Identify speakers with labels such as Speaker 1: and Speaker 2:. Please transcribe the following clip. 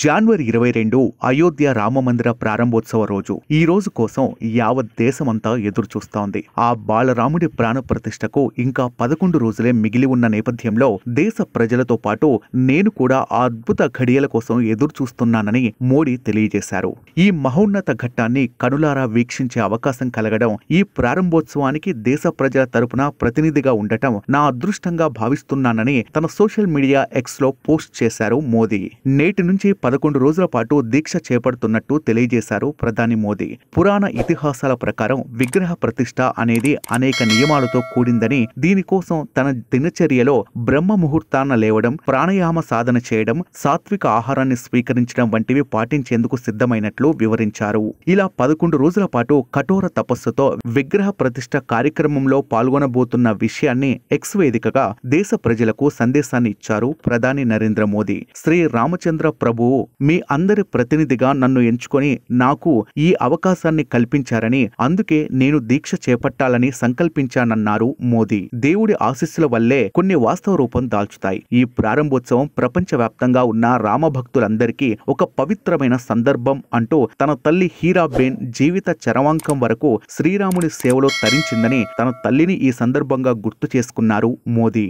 Speaker 1: జనవరి 22 అయోధ్య రామమందిర ప్రారంభోత్సవ రోజు. ఈ రోజు కోసం యావత్ దేశమంతా ఎదురు చూస్తోంది. ఆ బాలరాముడి ప్రాణ ప్రతిష్టకు ఇంకా 11 రోజులే మిగిలి ఉన్న నేపథ్యంలో దేశ ప్రజలతో పాటు నేను కూడా ఆ అద్భుత ఘడియల కోసం ఎదురు చూస్తున్నానని మోడీ తెలియజేశారు. ఈ మహోన్నత ఘట్టాన్ని కనులారా వీక్షించే అవకాశం కలగడం, ఈ ప్రారంభోత్సవానికి దేశ ప్రజల తరపున ప్రతినిధిగా ఉండటం నా అదృష్టంగా భావిస్తున్నానని తన సోషల్ మీడియా ఎక్స్ లో పోస్ట్ చేశారు మోదీ. నేటి నుంచి 11 రోజుల పాటు దీక్ష చేపడుతున్నట్టు తెలియజేశారు ప్రధాని మోదీ. పురాణ ఇతిహాసాల ప్రకారం విగ్రహ ప్రతిష్ఠ అనేది అనేక నియమాలతో కూడిందని, దీనికోసం తన దినచర్యలో బ్రహ్మ ముహూర్తాన లేవడం, ప్రాణాయామ సాధన చేయడం, సాత్విక ఆహారాన్ని స్వీకరించడం వంటివి పాటించేందుకు సిద్ధమైనట్లు వివరించారు. ఇలా 11 రోజుల పాటు కఠోర తపస్సుతో విగ్రహ ప్రతిష్ఠ కార్యక్రమంలో పాల్గొనబోతున్న విషయాన్ని ఎక్స్ వేదికగా దేశ ప్రజలకు సందేశాన్ని ఇచ్చారు ప్రధాని నరేంద్ర మోదీ. శ్రీ రామచంద్ర ప్రభువు మీ అందరి ప్రతినిధిగా నన్ను ఎంచుకొని నాకు ఈ అవకాశాన్ని కల్పించారని, అందుకే నేను దీక్ష చేపట్టాలని సంకల్పించానన్నారు మోదీ. దేవుడి ఆశీస్సుల వల్లే కొన్ని వాస్తవ రూపం దాల్చుతాయి. ఈ ప్రారంభోత్సవం ప్రపంచవ్యాప్తంగా ఉన్న రామభక్తులందరికీ ఒక పవిత్రమైన సందర్భం అంటూ తన తల్లి హీరాబేన్ జీవిత చరమాంకం వరకు శ్రీరాముని సేవలో తరించిందని తన తల్లిని ఈ సందర్భంగా గుర్తు చేసుకున్నారు మోదీ.